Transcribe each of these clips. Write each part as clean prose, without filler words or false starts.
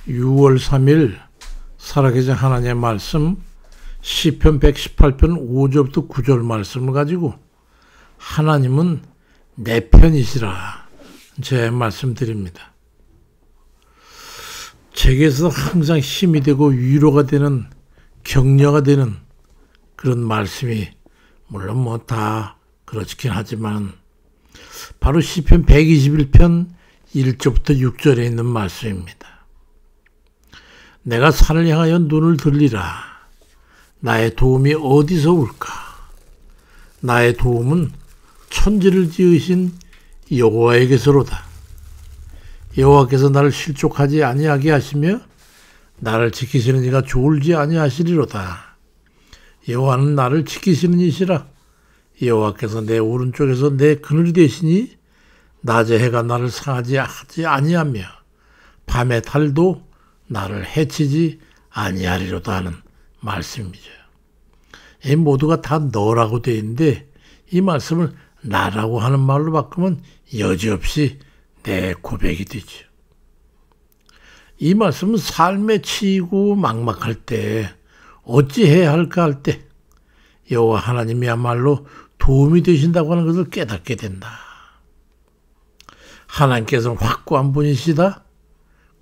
6월 3일 살아계신 하나님의 말씀 시편 118편 5절부터 9절 말씀을 가지고 하나님은 내 편이시라 제 말씀드립니다. 제게서 항상 힘이 되고 위로가 되는 격려가 되는 그런 말씀이 물론 뭐 다 그렇긴 하지만 바로 시편 121편 1절부터 6절에 있는 말씀입니다. 내가 산을 향하여 눈을 들리라. 나의 도움이 어디서 올까? 나의 도움은 천지를 지으신 여호와에게서로다. 여호와께서 나를 실족하지 아니하게 하시며 나를 지키시는 이가 졸지 아니하시리로다. 여호와는 나를 지키시는 이시라. 여호와께서 내 오른쪽에서 내 그늘이 되시니 낮에 해가 나를 상하지 아니하며 밤에 달도 나를 해치지 아니하리로다 하는 말씀이죠. 이 모두가 다 너라고 되어 있는데 이 말씀을 나라고 하는 말로 바꾸면 여지없이 내 고백이 되죠. 이 말씀은 삶에 치이고 막막할 때 어찌해야 할까 할 때 여호와 하나님이야말로 도움이 되신다고 하는 것을 깨닫게 된다. 하나님께서는 확고한 분이시다.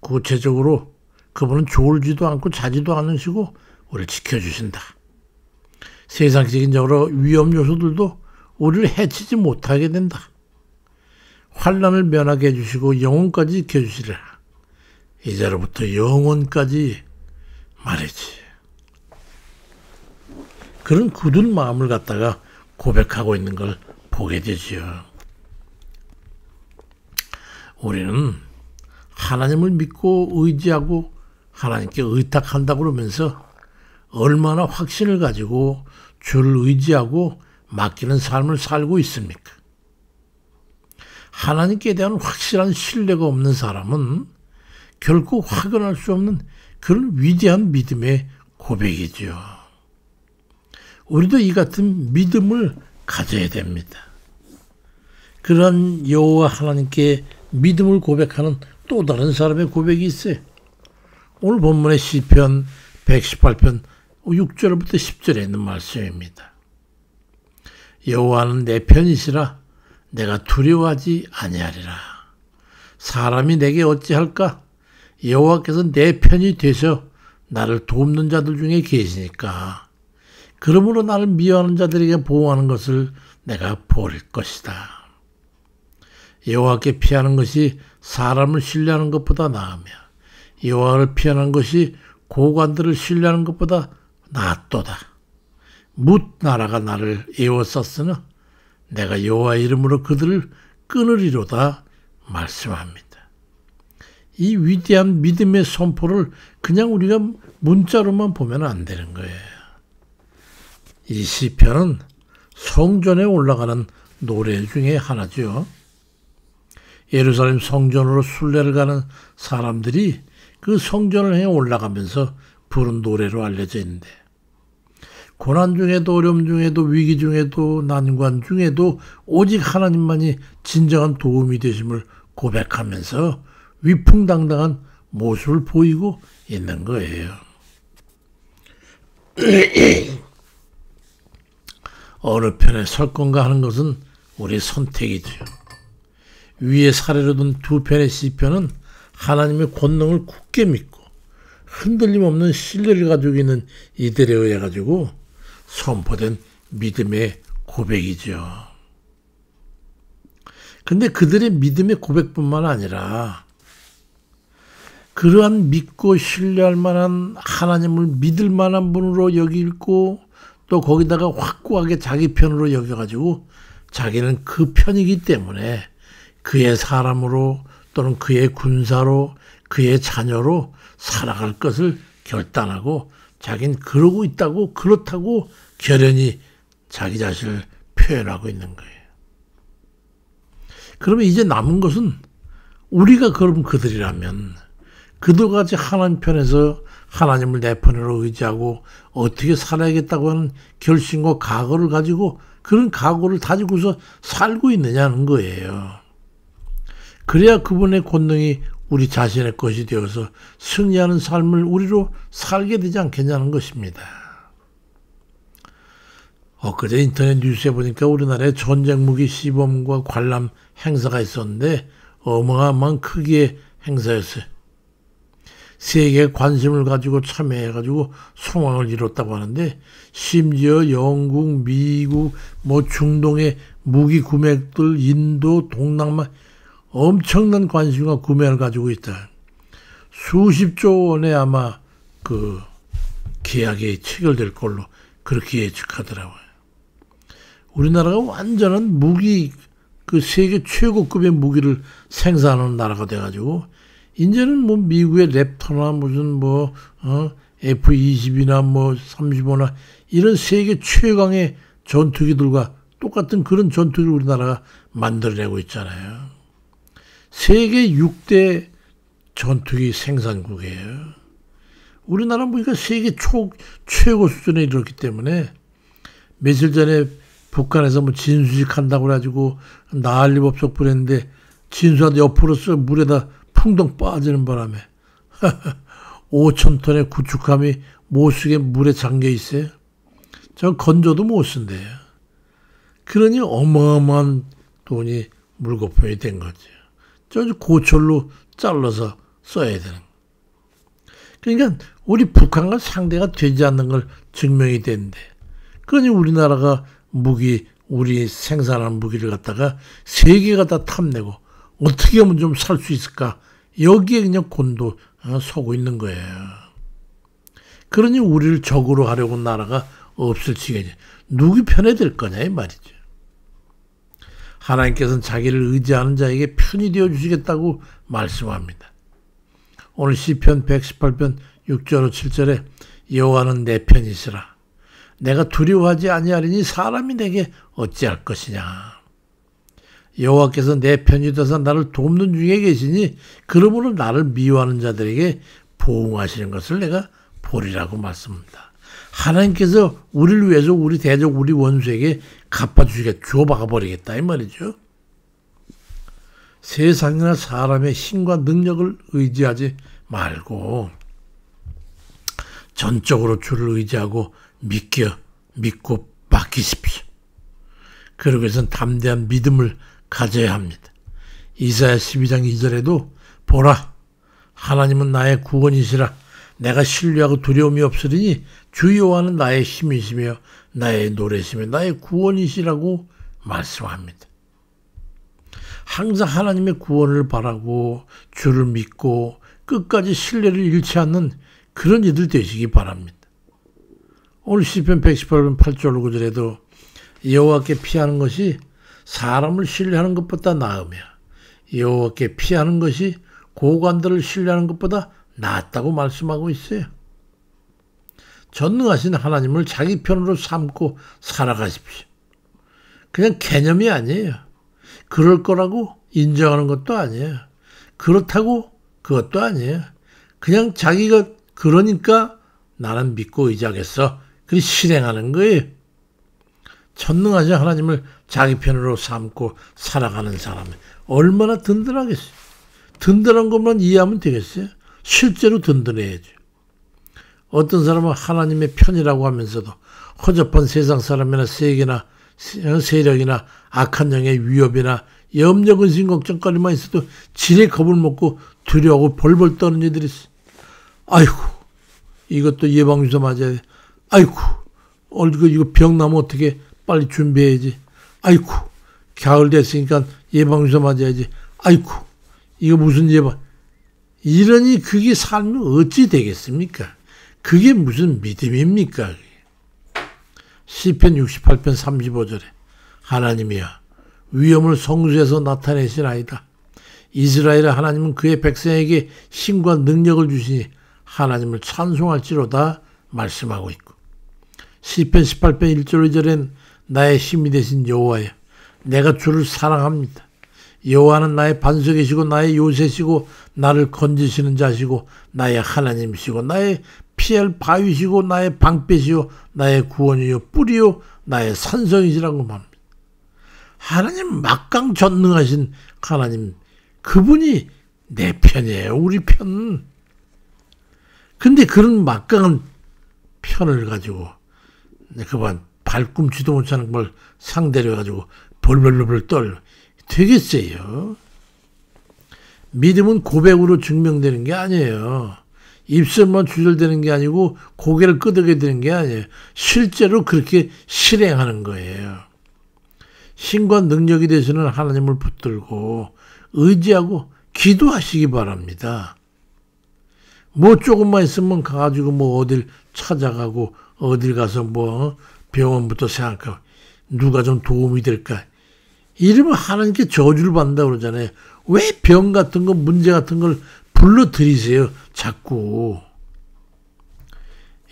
구체적으로 그분은 졸지도 않고 자지도 않으시고 우리를 지켜주신다. 세상적인 여러 위험 요소들도 우리를 해치지 못하게 된다. 환난을 면하게 해주시고 영혼까지 지켜주시리라. 이제로부터 영혼까지 말이지. 그런 굳은 마음을 갖다가 고백하고 있는 걸 보게 되지요. 우리는 하나님을 믿고 의지하고 하나님께 의탁한다고 그러면서 얼마나 확신을 가지고 주를 의지하고 맡기는 삶을 살고 있습니까? 하나님께 대한 확실한 신뢰가 없는 사람은 결코 확언할 수 없는 그런 위대한 믿음의 고백이죠. 우리도 이 같은 믿음을 가져야 됩니다. 그런 여호와 하나님께 믿음을 고백하는 또 다른 사람의 고백이 있어요. 오늘 본문의 시편 118편 6절부터 10절에 있는 말씀입니다. 여호와는 내 편이시라. 내가 두려워하지 아니하리라. 사람이 내게 어찌할까? 여호와께서 내 편이 되셔 나를 돕는 자들 중에 계시니까. 그러므로 나를 미워하는 자들에게 보호하는 것을 내가 볼 것이다. 여호와께 피하는 것이 사람을 신뢰하는 것보다 나으며 여호와를 피하는 것이 고관들을 신뢰하는 것보다 낫도다. 뭇 나라가 나를 에워쌌으나 내가 여호와의 이름으로 그들을 끊으리로다 말씀합니다. 이 위대한 믿음의 선포를 그냥 우리가 문자로만 보면 안 되는 거예요. 이 시편은 성전에 올라가는 노래 중에 하나죠. 예루살렘 성전으로 순례를 가는 사람들이 그 성전을 향해 올라가면서 부른 노래로 알려져 있는데 고난 중에도 어려움 중에도 위기 중에도 난관 중에도 오직 하나님만이 진정한 도움이 되심을 고백하면서 위풍당당한 모습을 보이고 있는 거예요. 어느 편에 설 건가 하는 것은 우리의 선택이죠. 위에 사례로 든 두 편의 시편은 하나님의 권능을 굳게 믿고 흔들림 없는 신뢰를 가지고 있는 이들에 의해 가지고 선포된 믿음의 고백이죠. 근데 그들의 믿음의 고백뿐만 아니라 그러한 믿고 신뢰할 만한 하나님을 믿을 만한 분으로 여기고 또 거기다가 확고하게 자기 편으로 여겨가지고 자기는 그 편이기 때문에 그의 사람으로 또는 그의 군사로 그의 자녀로 살아갈 것을 결단하고 자기는 그러고 있다고 그렇다고 결연히 자기 자신을 표현하고 있는 거예요. 그러면 이제 남은 것은 우리가 그럼 그들이라면 그들같이 하나님 편에서 하나님을 내 편으로 의지하고 어떻게 살아야겠다고 하는 결심과 각오를 가지고 그런 각오를 다지고서 살고 있느냐는 거예요. 그래야 그분의 권능이 우리 자신의 것이 되어서 승리하는 삶을 우리로 살게 되지 않겠냐는 것입니다. 엊그제 인터넷 뉴스에 보니까 우리나라에 전쟁 무기 시범과 관람 행사가 있었는데 어마어마한 크기의 행사였어요. 세계에 관심을 가지고 참여해가지고 성황을 이뤘다고 하는데 심지어 영국, 미국, 중동의 무기 구매들, 인도, 동남아 엄청난 관심과 구매를 가지고 있다. 수십조 원의 아마 그 계약이 체결될 걸로 그렇게 예측하더라고요. 우리나라가 완전한 무기, 그 세계 최고급의 무기를 생산하는 나라가 돼가지고 이제는 미국의 랩터나 무슨 F-22나 35나 이런 세계 최강의 전투기들과 똑같은 그런 전투기를 우리나라가 만들어내고 있잖아요. 세계 6대 전투기 생산국이에요. 우리나라 보니까 세계 최고 수준에 이르렀기 때문에 며칠 전에 북한에서 진수식 한다고 그래가지고 난리법석 부렸는데 진수한테 옆으로 써 물에다 풍덩 빠지는 바람에 5,000톤의 구축함이 못쓰게 물에 잠겨 있어요. 저 건져도 못 쓴대요. 그러니 어마어마한 돈이 물거품이 된 거죠. 저 고철로 잘라서 써야 되는. 그러니까 우리 북한과 상대가 되지 않는 걸 증명이 되는데, 그러니 우리나라가 우리 생산한 무기를 갖다가 세계가 다 탐내고 어떻게 하면 좀 살 수 있을까? 여기에 그냥 곤도 서고 있는 거예요. 그러니 우리를 적으로 하려고 나라가 없을 지경이 누구 편에 될 거냐 이 말이죠. 하나님께서는 자기를 의지하는 자에게 편이 되어 주시겠다고 말씀합니다. 오늘 시편 118편 6절로 7절에 여호와는 내 편이시라. 내가 두려워하지 아니하리니 사람이 내게 어찌할 것이냐. 여호와께서 내 편이 되어서 나를 돕는 중에 계시니 그러므로 나를 미워하는 자들에게 보응하시는 것을 내가 보리라고 말씀합니다. 하나님께서 우리를 위해서 우리 대적 우리 원수에게 갚아주시겠다. 줘박아버리겠다 이 말이죠. 세상이나 사람의 힘과 능력을 의지하지 말고 전적으로 주를 의지하고 믿고 맡기십시오. 그러기 위해서는 담대한 믿음을 가져야 합니다. 이사야 12장 2절에도 보라 하나님은 나의 구원이시라. 내가 신뢰하고 두려움이 없으리니 주 여호와는 나의 힘이시며 나의 노래시며 나의 구원이시라고 말씀합니다. 항상 하나님의 구원을 바라고 주를 믿고 끝까지 신뢰를 잃지 않는 그런 이들 되시기 바랍니다. 오늘 시편 118편 8절 9절에도 여호와께 피하는 것이 사람을 신뢰하는 것보다 나으며 여호와께 피하는 것이 고관들을 신뢰하는 것보다 낫다고 말씀하고 있어요. 전능하신 하나님을 자기 편으로 삼고 살아가십시오. 그냥 개념이 아니에요. 그럴 거라고 인정하는 것도 아니에요. 그렇다고 그것도 아니에요. 그냥 자기가 그러니까 나는 믿고 의지하겠어. 그리 실행하는 거예요. 전능하신 하나님을 자기 편으로 삼고 살아가는 사람은 얼마나 든든하겠어요. 든든한 것만 이해하면 되겠어요. 실제로 든든해야죠. 어떤 사람은 하나님의 편이라고 하면서도 허접한 세상 사람이나 세력이나 악한 영의 위협이나 염려 근심 걱정거리만 있어도 지레 겁을 먹고 두려워하고 벌벌 떠는 이들이 있어요. 아이고 이것도 예방주사 맞아야 돼. 아이고 이거 병 나면 어떻게 빨리 준비해야지. 아이고 가을 됐으니까 예방주사 맞아야지. 아이고 이거 무슨 예방. 이러니 그게 삶이 어찌 되겠습니까? 그게 무슨 믿음입니까? 시편 68편 35절에 하나님이여 위엄을 성수에서 나타내시나이다. 이스라엘의 하나님은 그의 백성에게 힘과 능력을 주시니 하나님을 찬송할지로다 말씀하고 있고, 시편 18편 1절 2절엔 나의 힘이 되신 여호와여 내가 주를 사랑합니다. 여호와는 나의 반석이시고 나의 요새시고 나를 건지시는 자시고 나의 하나님이시고 나의 피할 바위시고 나의 방패시요 나의 구원이요 뿌리요 나의 산성이시라고 말합니다. 하나님 막강 전능하신 하나님, 그분이 내 편이에요. 우리 편. 근데 그런 막강한 편을 가지고 그만 발꿈치도 못하는 걸 상대로 가지고 벌벌벌 떨 되겠어요. 믿음은 고백으로 증명되는 게 아니에요. 입술만 주절되는 게 아니고 고개를 끄덕여 되는 게 아니에요. 실제로 그렇게 실행하는 거예요. 힘과 능력이 되시는 하나님을 붙들고 의지하고 기도하시기 바랍니다. 뭐 조금만 있으면 가가지고 뭐 어딜 찾아가고 어딜 가서 뭐 병원부터 생각하고 누가 좀 도움이 될까. 이러면 하나님께 저주를 받는다고 그러잖아요. 왜 병 같은 거 문제 같은 걸 불러들이세요. 자꾸.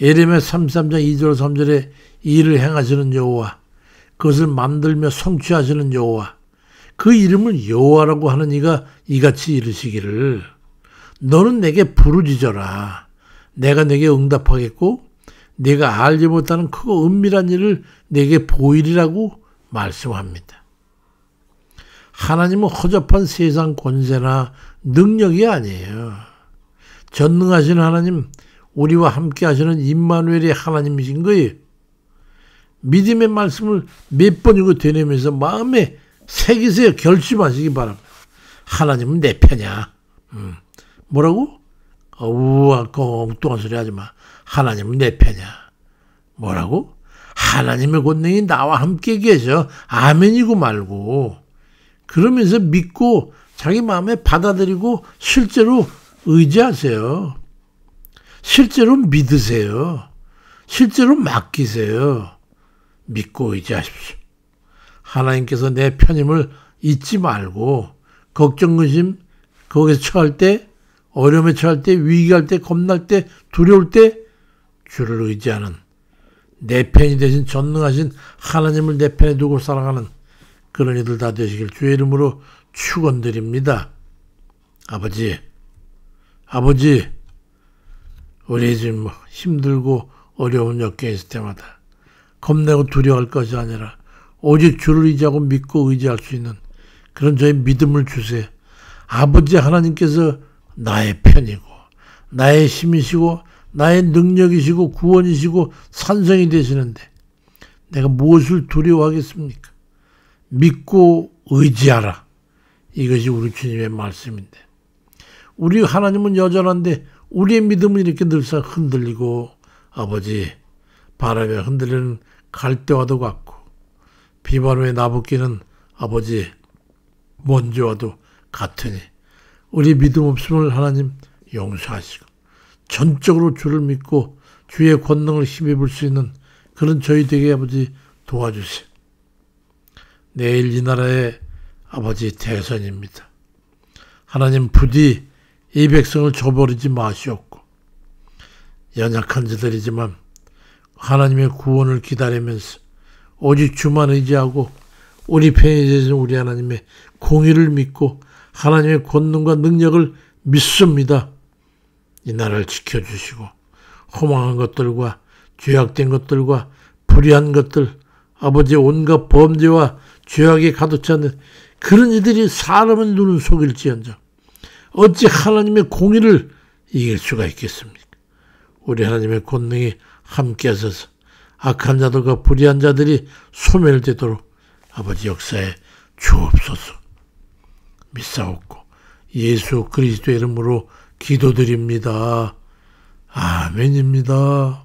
예레미야 33장 2절 3절에 일을 행하시는 여호와 그것을 만들며 성취하시는 여호와 그 이름을 여호와라고 하는 이가 이같이 이르시기를 너는 내게 부르짖어라. 내가 내게 응답하겠고 내가 알지 못하는 크고 은밀한 일을 내게 보이리라고 말씀합니다. 하나님은 허접한 세상 권세나 능력이 아니에요. 전능하신 하나님, 우리와 함께 하시는 임마누엘의 하나님이신 거예요. 믿음의 말씀을 몇 번이고 되뇌면서 마음에 새기세요. 결심하시기 바랍니다. 하나님은 내 편이야. 뭐라고? 우와, 엉뚱한 소리 하지 마. 하나님은 내 편이야. 뭐라고? 하나님의 권능이 나와 함께 계셔. 아멘이고 말고. 그러면서 믿고 자기 마음에 받아들이고 실제로 의지하세요. 실제로 믿으세요. 실제로 맡기세요. 믿고 의지하십시오. 하나님께서 내 편임을 잊지 말고 걱정, 근심, 거기서 처할 때, 어려움에 처할 때, 위기할 때, 겁날 때, 두려울 때 주를 의지하는 내 편이 되신 전능하신 하나님을 내 편에 두고 살아가는 그런 이들 다 되시길 주의 이름으로 축원드립니다. 아버지, 우리 지금 힘들고 어려운 역경에 있을 때마다 겁내고 두려워할 것이 아니라 오직 주를 의지하고 믿고 의지할 수 있는 그런 저희 믿음을 주세요. 아버지 하나님께서 나의 편이고 나의 힘이시고 나의 능력이시고 구원이시고 산성이 되시는데 내가 무엇을 두려워하겠습니까? 믿고 의지하라. 이것이 우리 주님의 말씀인데 우리 하나님은 여전한데 우리의 믿음은 이렇게 늘상 흔들리고 아버지 바람에 흔들리는 갈대와도 같고 비바람에 나부끼는 아버지 먼지와도 같으니 우리 믿음 없음을 하나님 용서하시고 전적으로 주를 믿고 주의 권능을 힘입을 수 있는 그런 저희 되게 아버지 도와주세요. 내일 이 나라의 아버지 대선입니다. 하나님 부디 이 백성을 저버리지 마시옵고 연약한 자들이지만 하나님의 구원을 기다리면서 오직 주만 의지하고 우리 편이 되신 우리 하나님의 공의를 믿고 하나님의 권능과 능력을 믿습니다. 이 나라를 지켜주시고 허망한 것들과 죄악된 것들과 불의한 것들 아버지 온갖 범죄와 죄악에 가득 차는 그런 이들이 사람의 눈을 속일지언정 어찌 하나님의 공의를 이길 수가 있겠습니까? 우리 하나님의 권능이 함께 하셔서 악한 자들과 불의한 자들이 소멸되도록 아버지 역사에 주옵소서. 믿사옵고 예수 그리스도의 이름으로 기도드립니다. 아멘입니다.